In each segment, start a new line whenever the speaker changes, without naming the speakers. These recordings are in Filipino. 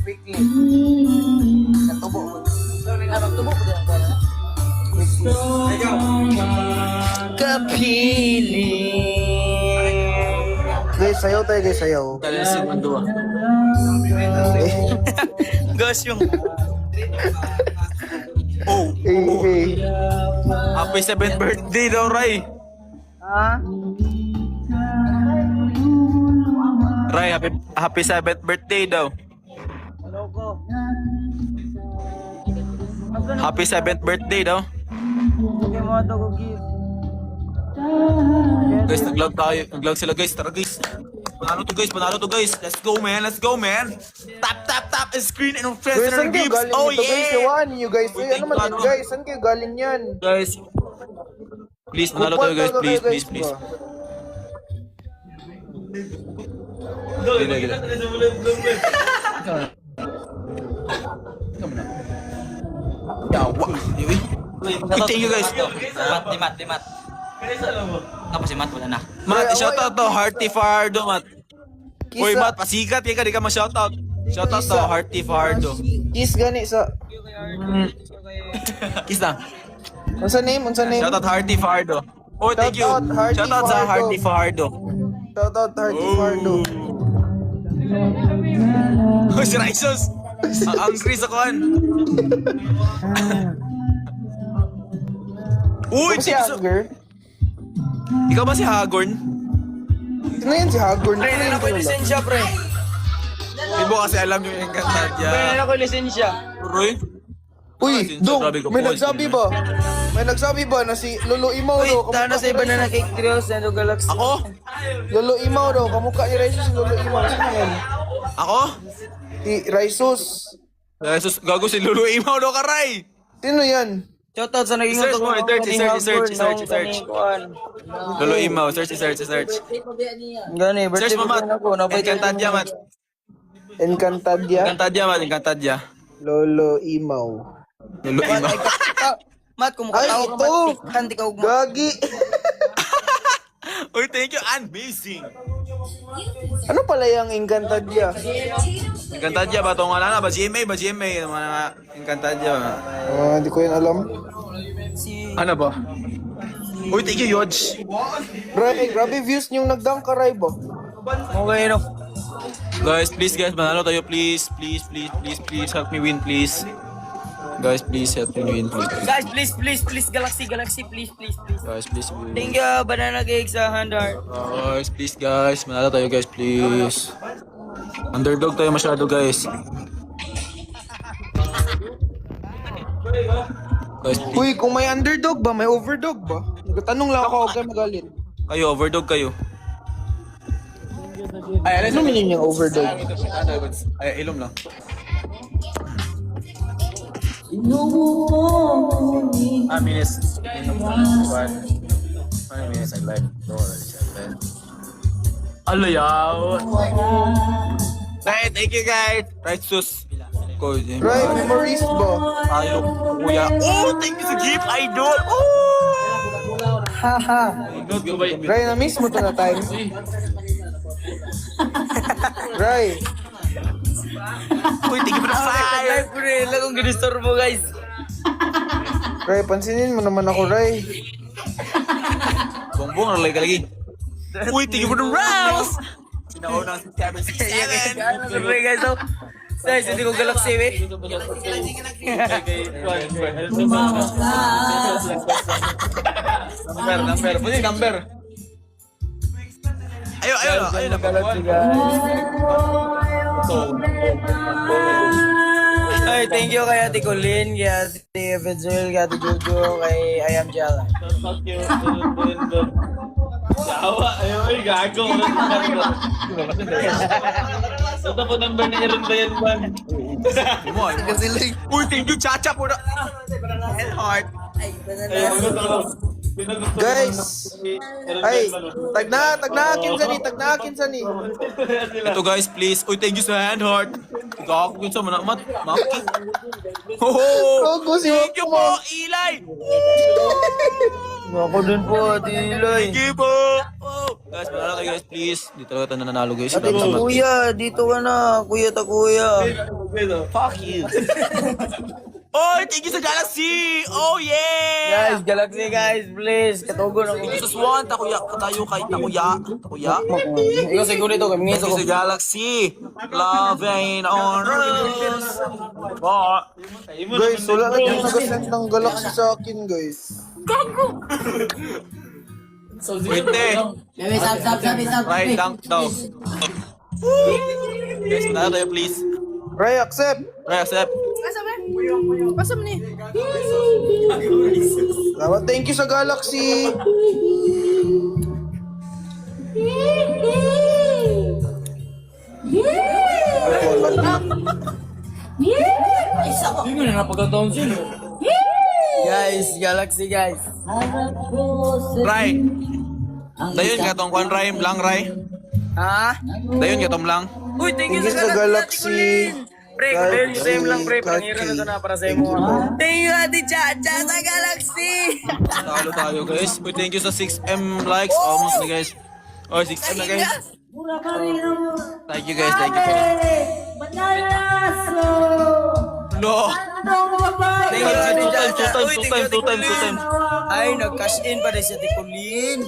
quickly. Natubo mo. Natubo ko din ako. Kapiling.
Guys, sayaw tayo guys, sayaw.
Talisin mo dua.
Gas yung...
Oh,
Hey.
happy 7th birthday daw, Ray.
Ha?
Ray, happy 7th birthday daw.
Ano ko?
Happy 7th birthday daw.
Okay mo ito ko gift.
Guys, nag-vlog tayo. Nag-vlog sila guys. Tara guys. Panalo to guys. Let's go man. Tap and screen and friends
Guys,
and
saan kayo
gifts.
galing
Oh
nito guys?
yeah.
Iwan nyo guys. Uy, ano man yan guys? Saan kayo galing yan?
Guys. Please, manalo tayo guys. Please.
Ba?
Gila. Yawa. Thank you guys.
Limat. Tapos si Matt, wala na.
Matt, shoutout to Hearty Fardo, Matt. Uy,
Kisa-
Matt, pasikat ka, di ka ma-shoutout. Shoutout to Hearty Fardo.
Kiss gani sa...
Kiss na.
Unsa name?
Shoutout Hearty Fardo. Oh, thank you.
Shoutout, Hearty
Shoutout sa
Fardo.
Hearty Fardo.
Shoutout Hearty Fardo.
Oh, si Raisos. Ang angry sa kuhan. Uy,
Ano si
thank you so...
Anger?
Ikaw ba si Hagorn?
Sino yan si Hagorn?
Pre,
Ano
na
yung
ako
kilala?
lisensya, pre.
Hindi mo kasi alam yung Encantadia.
Pre, na ako lisensya.
Roy?
Uy,
Sinso,
Dong,
grabe ka
may
po,
nagsabi
sino
ba? May nagsabi ba na si Lolo Imaw
Uy,
daw?
tana sa iba na cake trios na Galaxy.
Ako?
Lolo Imaw daw, kamukha ni Raisus si Lolo Imaw. Sino yan?
Ako?
Si Raisus.
Jesus, gago si Lulu Imaw daw ka, Ray.
Sino yan?
Shoutout sa naging
I-search mo, i-search. Lulu Imaw, search.
Gani,
Search
birthday
mo, Matt.
pa ako.
Encantadia, Matt.
Encantadia.
Encantadia.
Lolo Imaw.
Lulu Imaw.
Matt, kung
Ay,
makatawa ka,
ito!
Matt, kanti ka ugma.
Gagi!
Uy, thank you. Amazing.
Ano pala yung Encantadia?
Encantadia ba? Itong ano na ba? GMA? Mga Encantadia.
Hindi ko yun alam.
Ano ba? Uy, thank you, Yodge.
Grabe views niyong nagdangkaray ba?
Okay, no.
Guys, manalo tayo, please. Help me win, please. Guys, please help me win, please.
Guys, please, Galaxy, please.
Guys, please win.
Thank you, banana cake sa hand heart.
Guys, please guys. Manalo tayo guys, please. Underdog tayo masyado guys. Guys, please.
Uy, kung may underdog ba, may overdog ba? Nagtanong lang ako, huwag kayo magalit.
Kayo, overdog kayo.
Ano meaning yung overdog?
Ay, ilom lang. Minutes. Minutes, I like. Alayaw. Thank you guys. Right, sus.
Right, memories ba?
Ayaw, kuya. Oh, thank you sa gift, idol. Oh!
Haha. Ray, na-miss mo to na time. Ray,
Uy, thank you for the fire.
Live, pre. Lagong ginistor mo, guys.
Ray, pansinin mo naman ako, Ray.
Bongbong, nalagay ka lagi. Uy, thank you for the rouse. Sinaunang 767.
Pre, guys, so. Guys, hindi ko Galaxy, eh.
Number. Pwede number. Ayun na.
Ay, thank you kay Ate Colleen, kay Ate Evangeline, kay Ate Jojo, kay I Am Jala.
Yawa, ay gago. Ito po number ni Aaron ba yan, man?
Uy, thank you, Chacha, for the heart.
Guys, ay, tagnakin sa ni.
Ito guys, please. Uy, thank you sa hand heart. Ikaw ako sa manamat. Maki. Oh,
Gogo si
thank you po, Eli.
Ako din po, Ate Iloy.
Thank you po. Oh. Guys, manalo tayo guys, please. Di talaga tayo nananalo guys.
Ate kuya, dito ka na. Kuya ta kuya.
Fuck you. Oy, thank you sa Galaxy! Oh yeah!
Guys, Galaxy guys, please. Katugon ako.
Jesus one, takuya, katayo kay takuya. Takuya.
Ikaw siguro ito, kami
Thank you sa Galaxy. Love and honors.
Guys, wala na yung nag-send ng Galaxy sa akin, guys.
Wait, right, dunk daw. Guys, manalo tayo please.
Ray, accept.
Right, accept.
Salamat, thank you sa Galaxy.
Hindi mo na napagkataon siya.
Guys, Galaxy guys.
Right. Dayon ka tong kwan Ray, lang Ray.
Ha?
Dayon ka tong lang.
Uy, thank you
Thank you
sa
sa
Galaxy.
Galaxy.
Pre, dahil yung same lang pre, pangiran na ito na para sa imo. Thank you Ate Chacha sa Galaxy.
Talo tayo guys. Uy, thank you sa 6M likes. Almost na guys. Oh, 6M na guys. Thank you guys, thank you. No.
Thank you Ate Chacha. Uy,
Two
thank you, Ate
times.
Colleen. Ay, nag-cash in pa rin si Ate Colleen.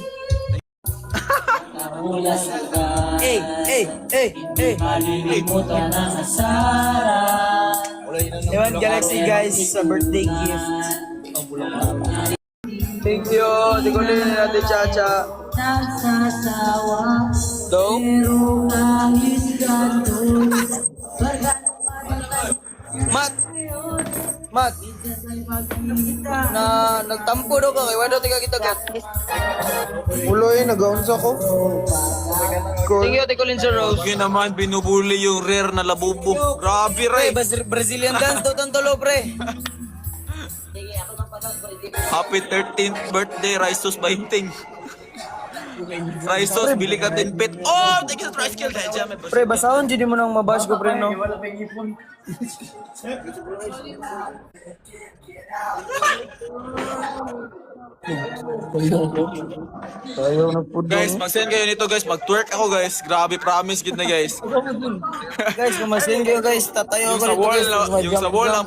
Ewan Galaxy guys sa birthday gift. Thank you, Ate Colleen and Ate Chacha. Do? Mat, na nagtampo daw ka kay wala tiga kita gat.
Uloy, nag-aunsa ko.
Thank you Ate Colleen sa Rose.
Yun naman, binubuli yung rare na labubo. Grabe, Ray.
Pre, Brazilian dance daw tantolo pre.
Happy 13th birthday, Raisos Bainting. Raisos, bili ka din pet. Oh, thank you sa Triskill.
Pre, basahon di mo nang mabash ko pre no.
Guys, mag-send kayo nito guys. Mag-twerk ako guys. Grabe, promise gid na guys.
Guys, kumasin kayo guys, tatayo
Yung
ako
sa
dito
wall,
guys.
yung sa wall lang